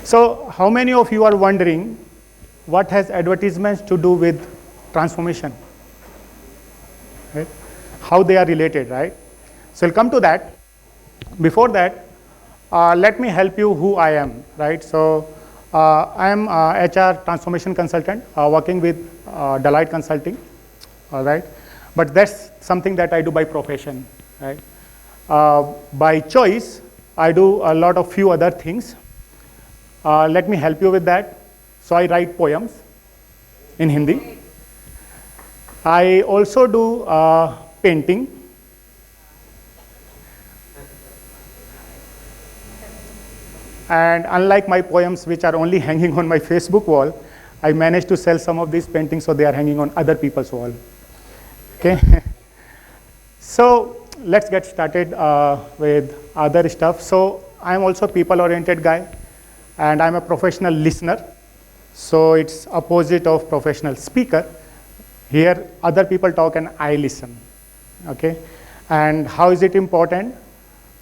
So how many of you are wondering what has advertisements to do with transformation? Right? How they are related, right? So we'll come to that. Before that, let me help you who I am, right? So I am HR transformation consultant working with Deloitte Consulting, all right? But that's something that I do by profession, right? By choice, I do a lot of few other things. Let me help you with that. So I write poems in Hindi. I also do painting. And unlike my poems, which are only hanging on my Facebook wall, I managed to sell some of these paintings, so they are hanging on other people's wall. Okay. So let's get started with other stuff. So I'm also a people-oriented guy, and I'm a professional listener. So it's opposite of professional speaker. Here, other people talk and I listen. Okay. And how is it important?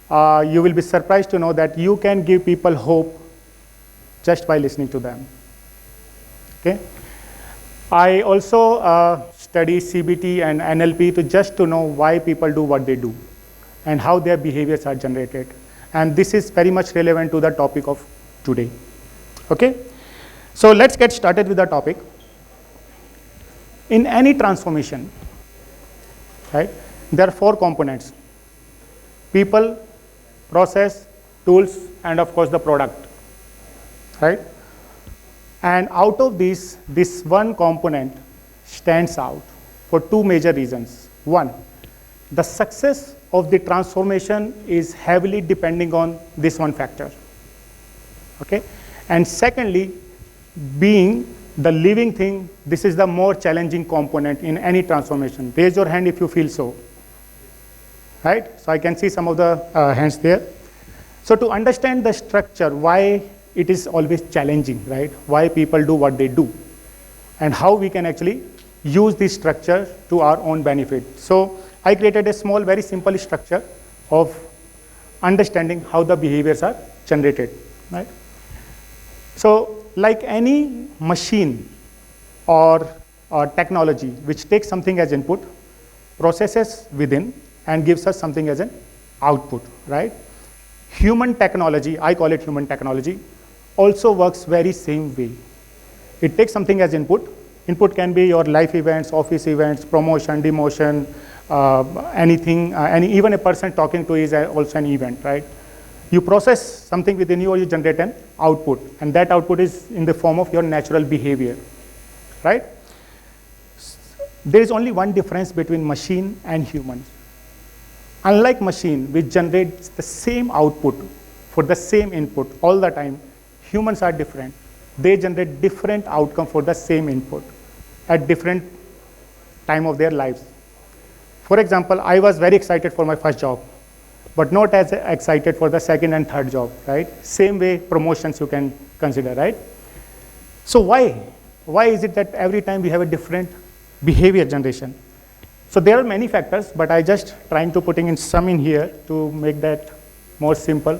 You will be surprised to know that you can give people hope just by listening to them. Okay. I also study CBT and NLP to know why people do what they do and how their behaviors are generated. And this is very much relevant to the topic of today. Okay. So let's get started with the topic. In any transformation, right, there are 4 components: people, process, tools, and of course the product, right? And out of these, this one component stands out for 2 major reasons. One, the success of the transformation is heavily depending on this one factor, okay? And secondly, being the living thing, this is the more challenging component in any transformation. Raise your hand if you feel so. Right? So I can see some of the hands there. So to understand the structure, why it is always challenging, right? Why people do what they do, and how we can actually use this structure to our own benefit. So I created a small, very simple structure of understanding how the behaviors are generated, right? So like any machine or technology which takes something as input, processes within, and gives us something as an output, right? Human technology, I call it human technology, also works very same way. It takes something as input. Input can be your life events, office events, promotion, demotion, anything, even a person talking to is also an event, right? You process something within you, or you generate an output, and that output is in the form of your natural behavior, right? There is only one difference between machine and human. Unlike machine, which generates the same output for the same input all the time, humans are different. They generate different outcome for the same input at different time of their lives. For example, I was very excited for my first job, but not as excited for the second and third job, right? Same way promotions you can consider, right? So why? Why is it that every time we have a different behavior generation? So there are many factors, but I just trying to putting in some in here to make that more simple.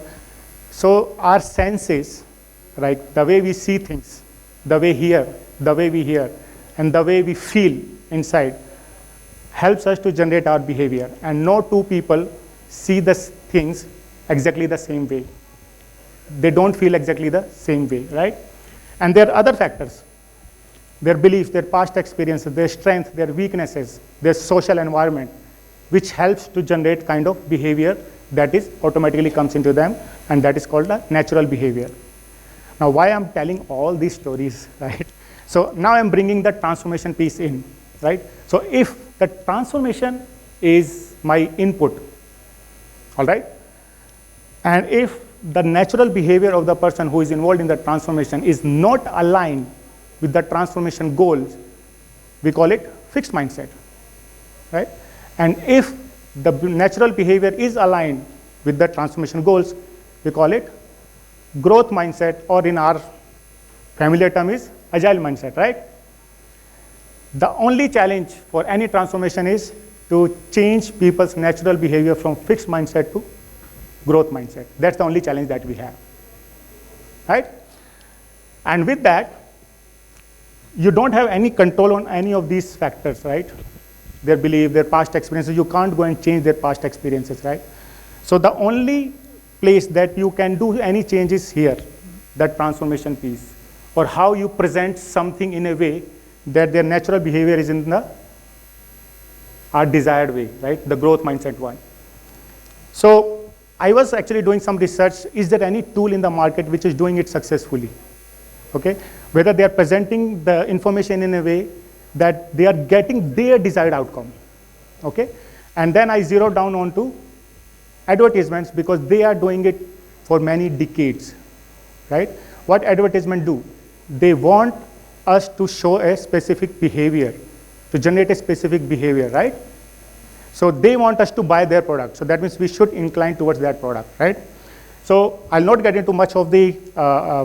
So our senses, right, the way we see things, the way we hear, and the way we feel inside helps us to generate our behavior. And no 2 people see the things exactly the same way. They don't feel exactly the same way, right? And there are other factors. Their beliefs, their past experiences, their strengths, their weaknesses, their social environment, which helps to generate kind of behavior that is automatically comes into them, and that is called a natural behavior. Now, why I'm telling all these stories, right? So now I'm bringing the transformation piece in, right? So if the transformation is my input, all right, and if the natural behavior of the person who is involved in the transformation is not aligned with the transformation goals, we call it fixed mindset, right? And if the natural behavior is aligned with the transformation goals, we call it growth mindset, or in our familiar term is agile mindset, right? The only challenge for any transformation is to change people's natural behavior from fixed mindset to growth mindset. That's the only challenge that we have, right? And with that, you don't have any control on any of these factors, right? Their belief, their past experiences, you can't go and change their past experiences, right? So the only place that you can do any changes here, that transformation piece, or how you present something in a way that their natural behavior is in the our desired way, right? The growth mindset one. So I was actually doing some research. Is there any tool in the market which is doing it successfully? Okay, whether they are presenting the information in a way that they are getting their desired outcome. Okay, and then I zeroed down onto advertisements because they are doing it for many decades, right? What advertisement do? They want us to show a specific behavior, to generate a specific behavior, right? So they want us to buy their product. So that means we should incline towards that product, right? So I'll not get into much of the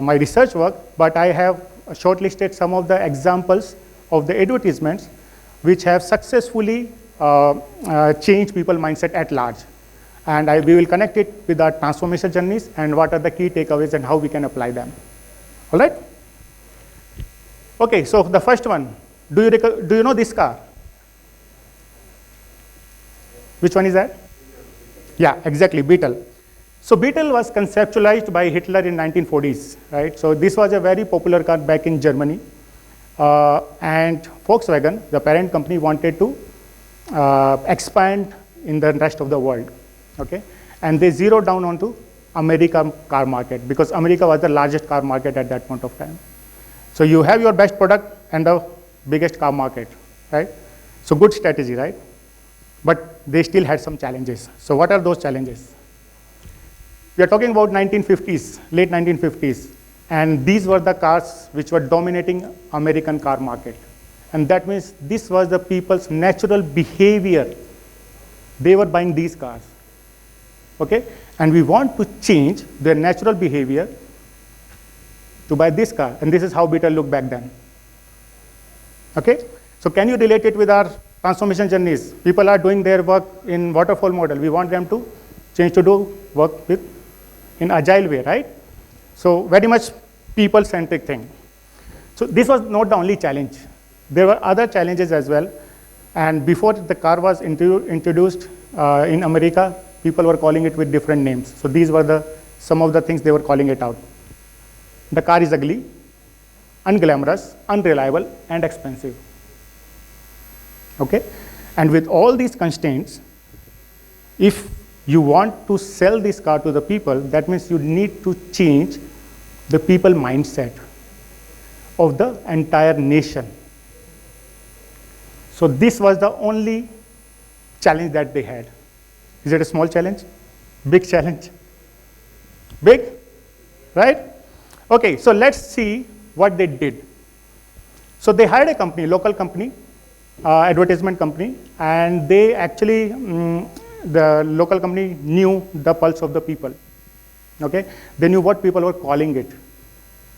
my research work, but I have shortlisted some of the examples of the advertisements which have successfully changed people's mindset at large. And we will connect it with our transformation journeys and what are the key takeaways and how we can apply them. All right? Okay, so the first one, do you know this car? Which one is that? Yeah, exactly, Beetle. So Beetle was conceptualized by Hitler in 1940s, right? So this was a very popular car back in Germany. And Volkswagen, the parent company, wanted to expand in the rest of the world, okay? And they zeroed down onto American car market because America was the largest car market at that point of time. So you have your best product and the biggest car market, right? So good strategy, right? But they still had some challenges. So what are those challenges? We are talking about 1950s, late 1950s, and these were the cars which were dominating American car market. And that means this was the people's natural behavior. They were buying these cars, okay? And we want to change their natural behavior to buy this car, and this is how Beetle looked back then, okay? So can you relate it with our transformation journeys? People are doing their work in waterfall model. We want them to change to do work in agile way, right? So very much people-centric thing. So this was not the only challenge. There were other challenges as well. And before the car was introduced in America, people were calling it with different names. So these were some of the things they were calling it out. The car is ugly, unglamorous, unreliable, and expensive. Okay? And with all these constraints, if you want to sell this car to the people, that means you need to change the people mindset of the entire nation. So this was the only challenge that they had. Is it a small challenge? Big challenge? Big? Right? Okay, so let's see what they did. So they hired a company, local company, advertisement company, and they actually, the local company knew the pulse of the people, okay? They knew what people were calling it.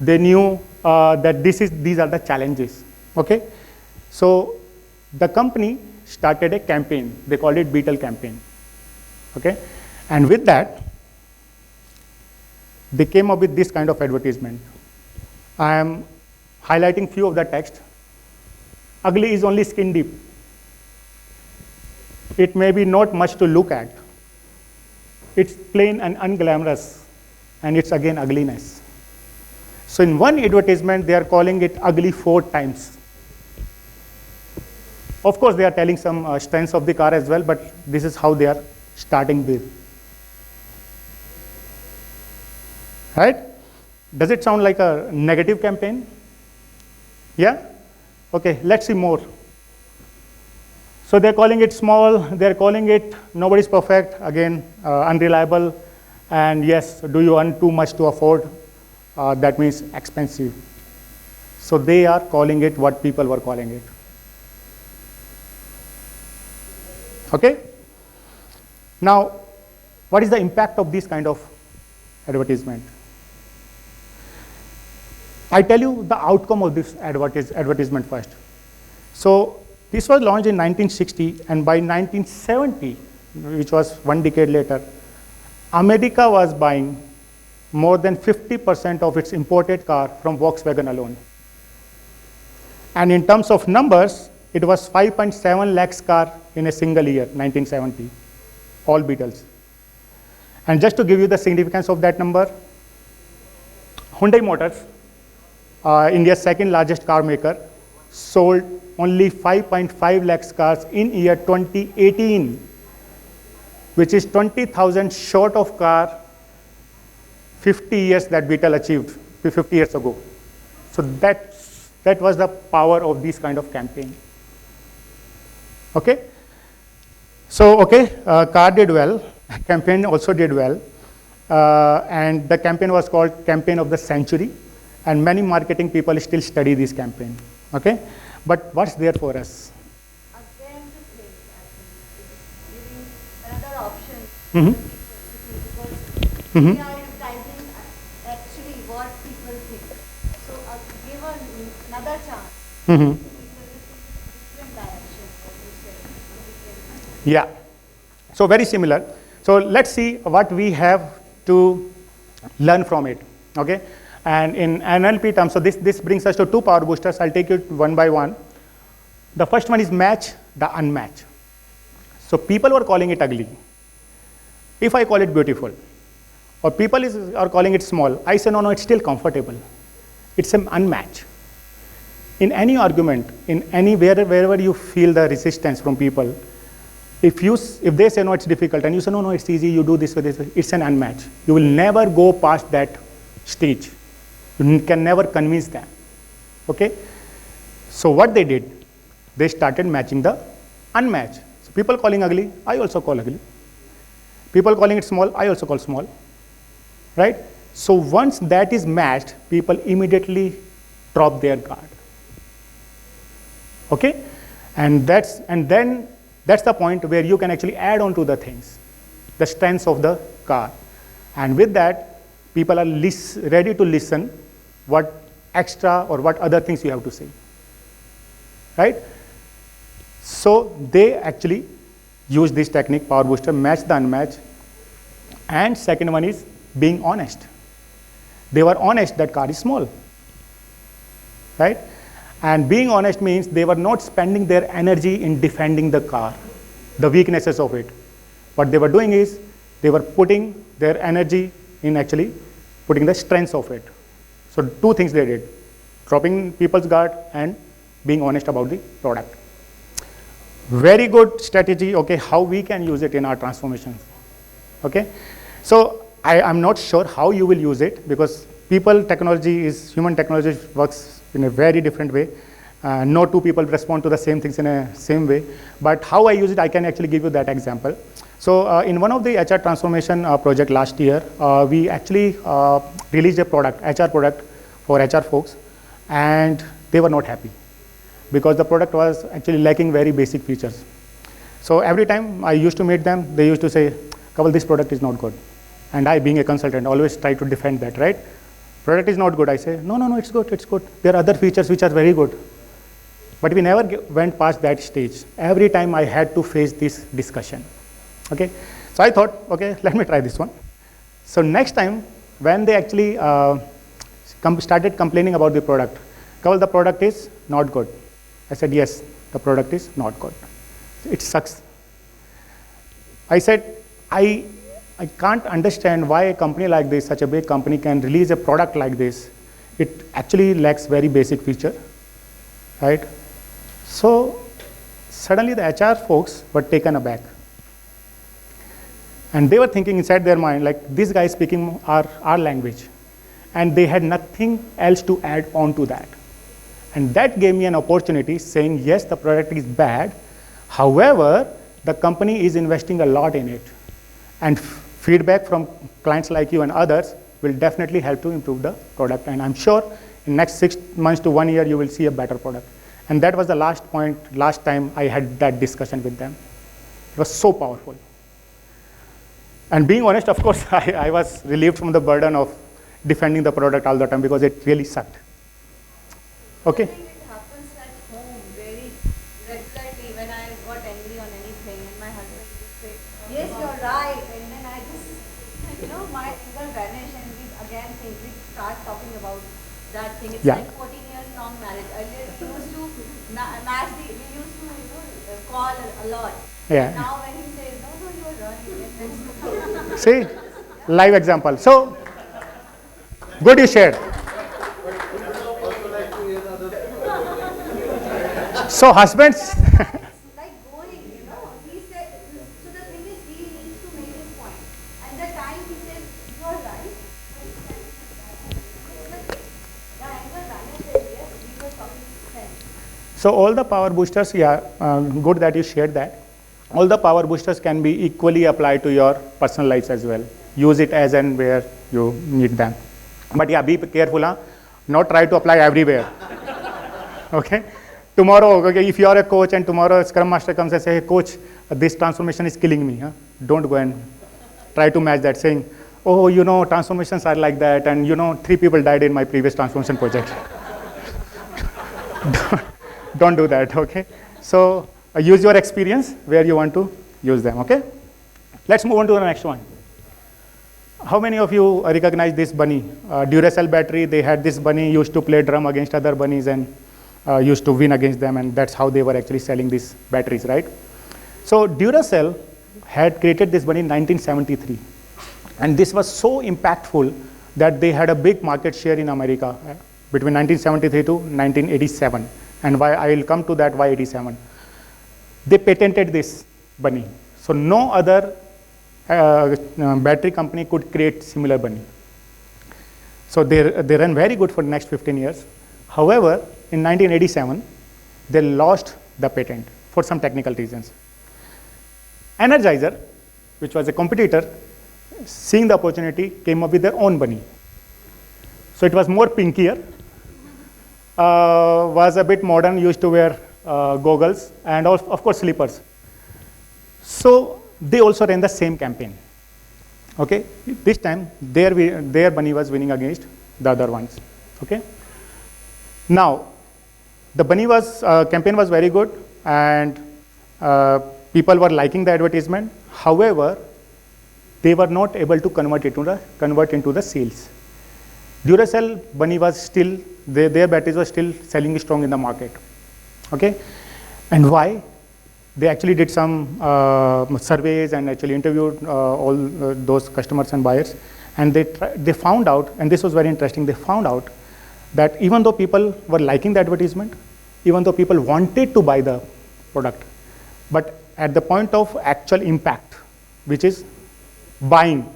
They knew that these are the challenges, okay? So the company started a campaign. They called it Beetle campaign, okay? And with that, they came up with this kind of advertisement. I am highlighting few of the text. Ugly is only skin deep. It may be not much to look at. It's plain and unglamorous, and it's again ugliness. So in one advertisement, they are calling it ugly 4 times. Of course, they are telling some strengths of the car as well, but this is how they are starting with. Right? Does it sound like a negative campaign? Yeah? Okay, let's see more. So they're calling it small, they're calling it nobody's perfect, again, unreliable, and yes, do you earn too much to afford? That means expensive. So they are calling it what people were calling it. Okay? Now, what is the impact of this kind of advertisement? I tell you the outcome of this advertisement first. So this was launched in 1960, and by 1970, which was 1 decade later, America was buying more than 50% of its imported car from Volkswagen alone. And in terms of numbers, it was 5.7 lakhs car in a single year, 1970, all Beetles. And just to give you the significance of that number, Hyundai Motors, India's second largest car maker, sold only 5.5 lakhs cars in year 2018, which is 20,000 short of car 50 years that Beetle achieved 50 years ago. So that was the power of this kind of campaign. Okay? So, okay, car did well, campaign also did well, and the campaign was called Campaign of the Century, and many marketing people still study this campaign, okay? But what's there for us? Again, to think, I think, giving another option Mm-hmm. to people, because we are advertising actually what people think. So, given another chance, Mm-hmm. different direction, what you said. Yeah, so very similar. So let's see what we have to learn from it, okay? And in NLP terms, so this brings us to two power boosters. I'll take it one by one. The first one is match the unmatch. So people were calling it ugly. If I call it beautiful, or people are calling it small, I say, no, it's still comfortable. It's an unmatch. In any argument, in anywhere, wherever you feel the resistance from people, if they say, no, it's difficult, and you say, no, it's easy, you do this with this, it's an unmatch. You will never go past that stage. You can never convince them, okay? So what they did, they started matching the unmatched. So people calling ugly, I also call ugly. People calling it small, I also call small, right? So once that is matched, people immediately drop their guard, okay? And then that's the point where you can actually add on to the things, the strengths of the car. And with that, people are ready to listen what extra or what other things you have to say, right? So they actually use this technique, power booster, match the unmatched. And second one is being honest. They were honest that car is small, right? And being honest means they were not spending their energy in defending the car, the weaknesses of it. What they were doing is they were putting their energy in actually putting the strengths of it. So two things they did, dropping people's guard and being honest about the product. Very good strategy, okay, how we can use it in our transformations, okay? So I'm not sure how you will use it, because human technology works in a very different way. No two people respond to the same things in a same way. But how I use it, I can actually give you that example. So in one of the HR transformation project last year, we actually released a product, HR product for HR folks, and they were not happy because the product was actually lacking very basic features. So every time I used to meet them, they used to say, Kawal, this product is not good. And I, being a consultant, always try to defend that, right? Product is not good. I say, no, it's good, it's good. There are other features which are very good. But we never went past that stage. Every time I had to face this discussion, okay? So I thought, okay, let me try this one. So next time, when they actually started complaining about the product, Kawal, the product is not good. I said, yes, the product is not good. It sucks. I said, I can't understand why a company like this, such a big company, can release a product like this. It actually lacks very basic feature, right? So suddenly the HR folks were taken aback. And they were thinking inside their mind, like, this guy is speaking our language. And they had nothing else to add on to that. And that gave me an opportunity saying, yes, the product is bad. However, the company is investing a lot in it. And feedback from clients like you and others will definitely help to improve the product. And I'm sure in next 6 months to 1 year, you will see a better product. And that was the last time I had that discussion with them. It was so powerful. And being honest, of course, I was relieved from the burden of defending the product all the time because it really sucked. Okay? I think it happens at home very regularly when I got angry on anything and my husband would say, yes, you're right. And then I just, my anger vanished and we start talking about that thing. It's Yeah. like 14 years long marriage. Earlier we used to match we used to, call a lot. Yeah. Now when he says, no, no, you're running. See, live example. So, good you shared. So husbands, Like going, he said, so the thing is, he needs to make his point. And the time he says, you're right. The anchor runner said, yes, we were talking sense. so all the power boosters, yeah, good that you shared that. All the power boosters can be equally applied to your personal lives as well. Use it as and where you need them. But yeah, be careful, huh? Not try to apply everywhere. Okay? Tomorrow, okay, if you are a coach and tomorrow a Scrum Master comes and say, hey, coach, this transformation is killing me. Huh? Don't go and try to match that saying, oh, transformations are like that, and 3 people died in my previous transformation project. Don't do that, okay? So use your experience where you want to use them, okay? Let's move on to the next one. How many of you recognize this bunny? Duracell battery, they had this bunny, used to play drum against other bunnies and used to win against them, and that's how they were actually selling these batteries, right? So Duracell had created this bunny in 1973. And this was so impactful that they had a big market share in America between 1973 to 1987. And why I will come to that, why 87. They patented this bunny. So no other battery company could create similar bunny. So they ran very good for the next 15 years. However, in 1987, they lost the patent for some technical reasons. Energizer, which was a competitor, seeing the opportunity, came up with their own bunny. So it was more pinkier, was a bit modern, used to wear goggles, and of course slippers. So they also ran the same campaign. Okay, this time their bunny was winning against the other ones. Okay, now the bunny campaign was very good, and people were liking the advertisement. However, they were not able to convert into the sales. Duracell bunny was still, their batteries were still selling strong in the market. Okay, and why? They actually did some surveys and actually interviewed all those customers and buyers, and they found out, and this was very interesting, they found out that even though people were liking the advertisement, even though people wanted to buy the product, but at the point of actual impact, which is buying,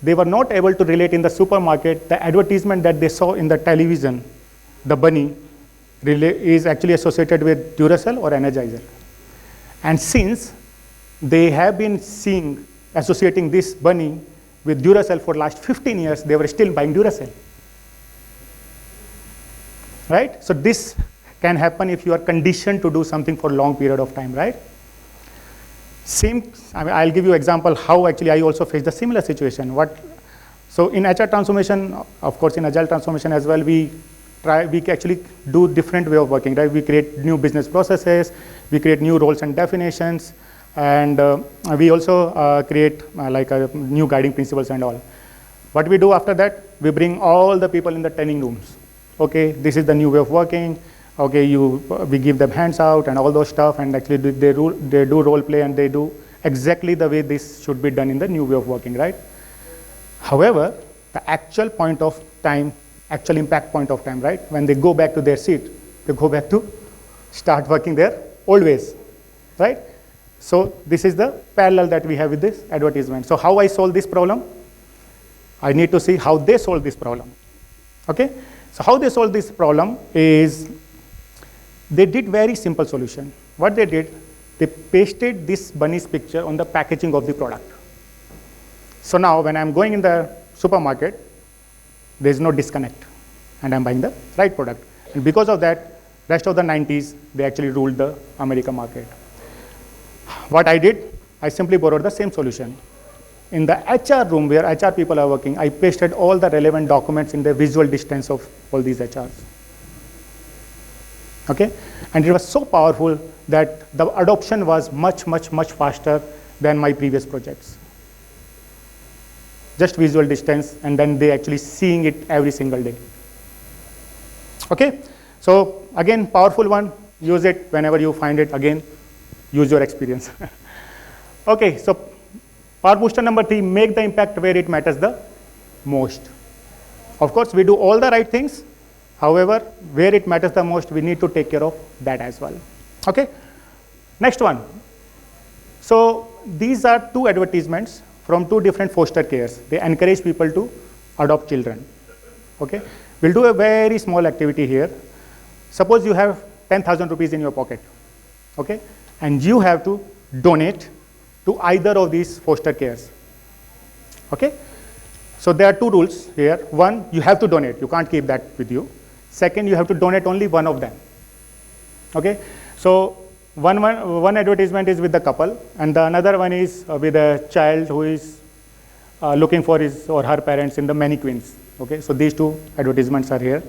they were not able to relate in the supermarket the advertisement that they saw in the television, the bunny is actually associated with Duracell or Energizer. And since they have been associating this bunny with Duracell for the last 15 years, they were still buying Duracell. Right? So this can happen if you are conditioned to do something for a long period of time, right? I'll give you an example how actually I also faced a similar situation. So in HR transformation, of course in agile transformation as well, we actually do different way of working, right? We create new business processes, we create new roles and definitions, and we also create new guiding principles and all. What we do after that, we bring all the people in the training rooms. Okay, this is the new way of working. Okay, we give them hands out and all those stuff, and actually they do role play, and they do exactly the way this should be done in the new way of working, right? However, the actual point of time, actual impact point of time, right? When they go back to their seat, they go back to start working their old ways, right? So this is the parallel that we have with this advertisement. So how I solve this problem? I need to see how they solve this problem. Okay? So how they solve this problem is they did very simple solution. What they did, they pasted this bunny's picture on the packaging of the product. So now when I'm going in the supermarket, there's no disconnect, and I'm buying the right product. And because of that, rest of the 90s, they actually ruled the American market. What I did, I simply borrowed the same solution. In the HR room where HR people are working, I pasted all the relevant documents in the visual distance of all these HRs. Okay? And it was so powerful that the adoption was much, much, much faster than my previous projects. just visual distance, and then they actually seeing it every single day. Okay, so again, powerful one, use it whenever you find it. Again, use your experience. Okay, so power booster number 3, make the impact where it matters the most. Of course, we do all the right things. However, where it matters the most, we need to take care of that as well. Okay, next one. So these are 2 advertisements from 2 different foster cares. They encourage people to adopt children. Okay, we'll do a very small activity here. Suppose you have 10,000 rupees in your pocket, okay, and you have to donate to either of these foster cares. Okay, so there are 2 rules here. One, you have to donate. You can't keep that with you. Second, you have to donate only one of them. Okay, so one advertisement is with the couple, and the another one is with a child who is looking for his or her parents in the mannequins. Okay, so these 2 advertisements are here.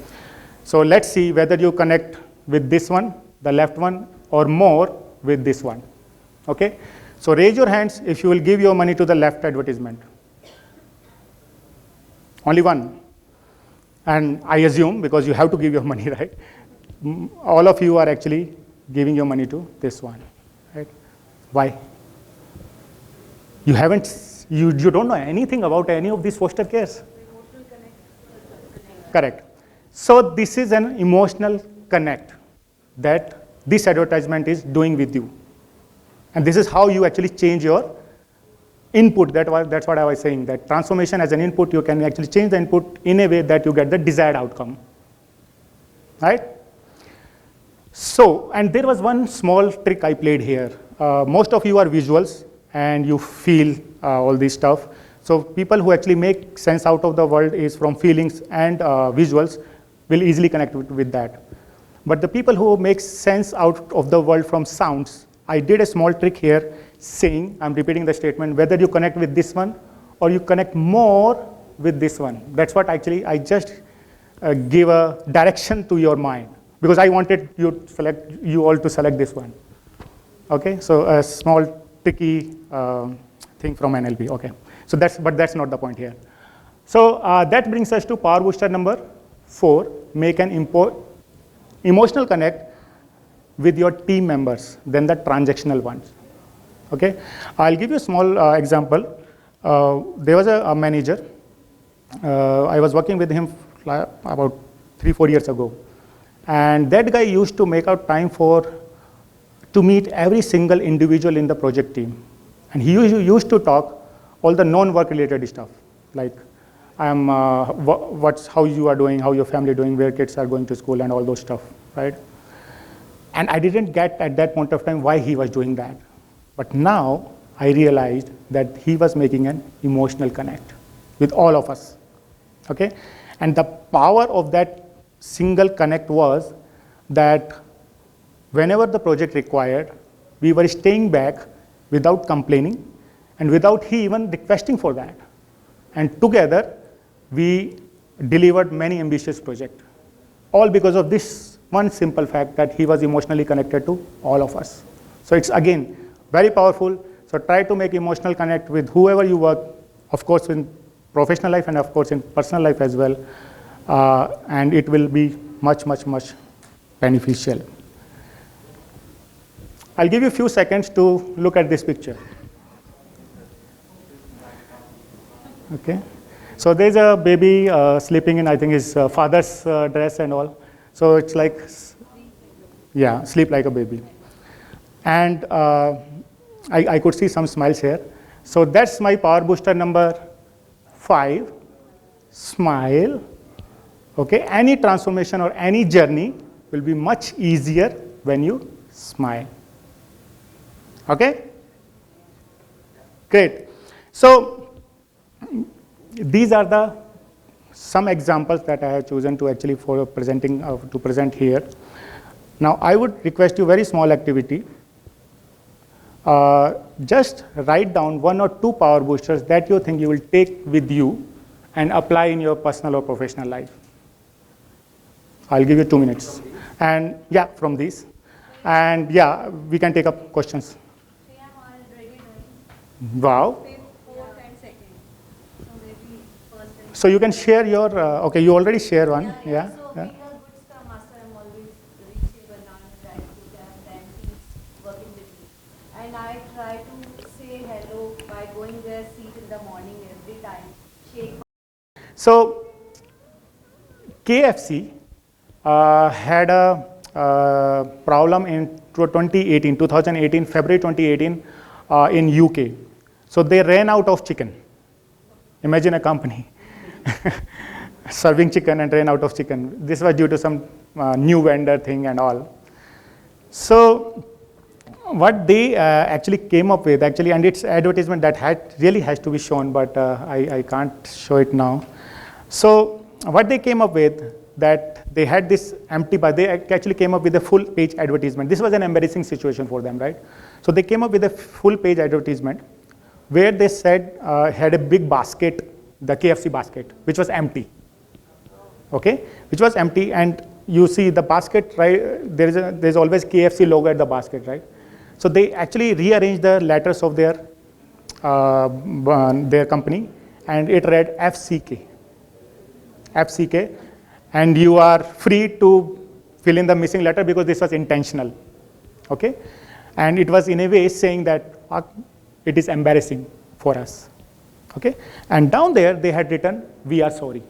So let's see whether you connect with this one, the left one, or more with this one. Okay, so raise your hands if you will give your money to the left advertisement. Only one. And I assume, because you have to give your money, right? All of you are actually giving your money to this one, right? Why? You haven't, you don't know anything about any of these foster cares. Correct. So this is an emotional connect that this advertisement is doing with you. And this is how you actually change your input. That's what I was saying, that transformation as an input, you can actually change the input in a way that you get the desired outcome, right? So, and there was one small trick I played here. Most of you are visuals and you feel all this stuff. So people who actually make sense out of the world is from feelings and visuals will easily connect with that. But the people who make sense out of the world from sounds, I did a small trick here saying, I'm repeating the statement, whether you connect with this one or you connect more with this one. That's what actually I just give a direction to your mind, because I wanted you all to select this one. Okay, so a small tricky thing from NLP. Okay, so but that's not the point here. So that brings us to power booster number 4, make an emotional connect with your team members than the transactional ones. Okay, I'll give you a small example. There was a manager. I was working with him about 3-4 years ago, and that guy used to make out time to meet every single individual in the project team, and he used to talk all the non-work related stuff, like how you are doing, how your family doing, where kids are going to school, and all those stuff, right? And I didn't get at that point of time why he was doing that. But now I realized that he was making an emotional connect with all of us. Okay? And the power of that single connect was that whenever the project required, we were staying back without complaining and without he even requesting for that. And together, we delivered many ambitious projects, all because of this one simple fact that he was emotionally connected to all of us. So it's again very powerful. So try to make emotional connect with whoever you work, of course in professional life and of course in personal life as well, and it will be much, much, much beneficial. I'll give you a few seconds to look at this picture. Okay, so there's a baby sleeping in, I think, his father's dress and all. So it's like, yeah, sleep like a baby. And I could see some smiles here. So that's my power booster number 5, smile. Okay, any transformation or any journey will be much easier when you smile. Okay, great. So these are some examples that I have chosen to actually for presenting to present here. Now I would request you very small activity. Just write down 1 or 2 power boosters that you think you will take with you and apply in your personal or professional life. I'll give you 2 minutes. And yeah, from these. And yeah, we can take up questions. I'm already doing Wow. 5th, 4th and 2nd. So So you can share your, okay, you already share one, yeah. So Yeah. being a good Scrum Master, I'm always reachable now and try to have 10 teams working with me. And I try to say hello by going there, seat in the morning every time, shake. So KFC had a problem in 2018, February 2018 in UK. So they ran out of chicken. Imagine a company serving chicken and ran out of chicken. This was due to some new vendor thing and all. So what they actually came up with, actually, and it's advertisement that really has to be shown, but I can't show it now. So what they came up with, that they had this empty bar, they actually came up with a full page advertisement. This was an embarrassing situation for them, right? So they came up with a full page advertisement where they said, had a big basket, the KFC basket, which was empty, okay? Which was empty, and you see the basket, right? There's always KFC logo at the basket, right? So they actually rearranged the letters of their company, and it read FCK. FCK, and you are free to fill in the missing letter because this was intentional, okay? And it was in a way saying that it is embarrassing for us, okay? And down there they had written, "We are sorry."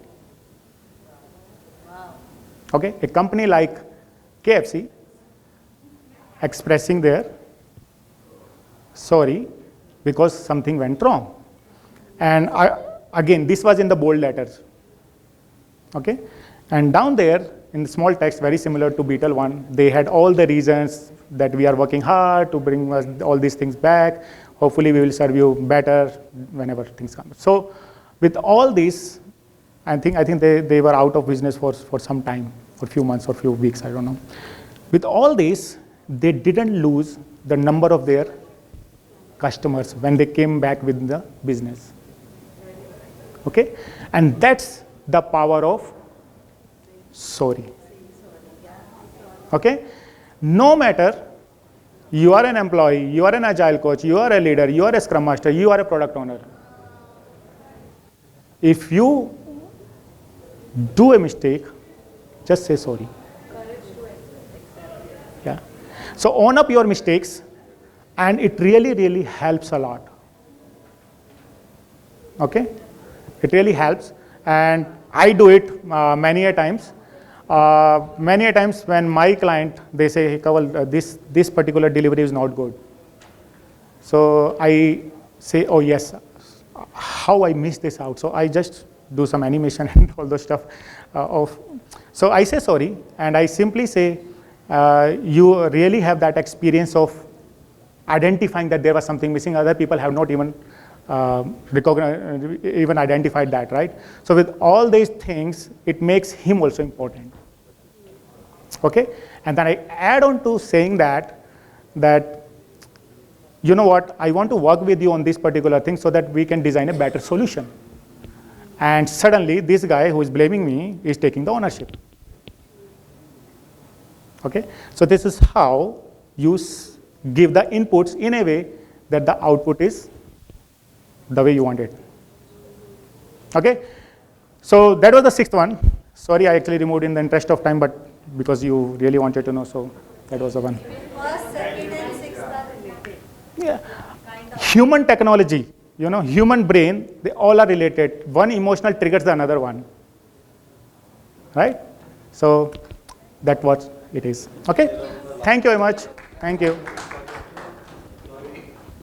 Wow. Okay, a company like KFC expressing their sorry because something went wrong. And again, this was in the bold letters. Okay, and down there in the small text, very similar to Beetle one, they had all the reasons that we are working hard to bring us all these things back. Hopefully, we will serve you better whenever things come. So, with all this, I think they were out of business for some time, for a few months or few weeks, I don't know. With all this, they didn't lose the number of their customers when they came back with the business. Okay, and that's the power of sorry. Okay, no matter you are an employee, you are an agile coach, you are a leader, you are a scrum master, you are a product owner. If you do a mistake, just say sorry. Yeah. So own up your mistakes, and it really, really helps a lot. Okay, it really helps. And I do it many a times. Many a times when my client, they say, "Hey, Kawal, this particular delivery is not good." So I say, "Oh yes, how I missed this out." So I just do some animation and all those stuff. So I say sorry, and I simply say, "You really have that experience of identifying that there was something missing. Other people have not even even identified that, right?" So with all these things, it makes him also important. Okay, and then I add on to saying that you know what, I want to work with you on this particular thing so that we can design a better solution. And suddenly, this guy who is blaming me is taking the ownership. Okay, so this is how you give the inputs in a way that the output is the way you want it. Okay, so that was the sixth one. Sorry, I actually removed in the interest of time, but because you really wanted to know, so that was the one. First, second, and sixth are related. Yeah, human technology, you know, human brain, they all are related. One emotional triggers the another one, right? So that's what it is. Okay, thank you very much. Thank you.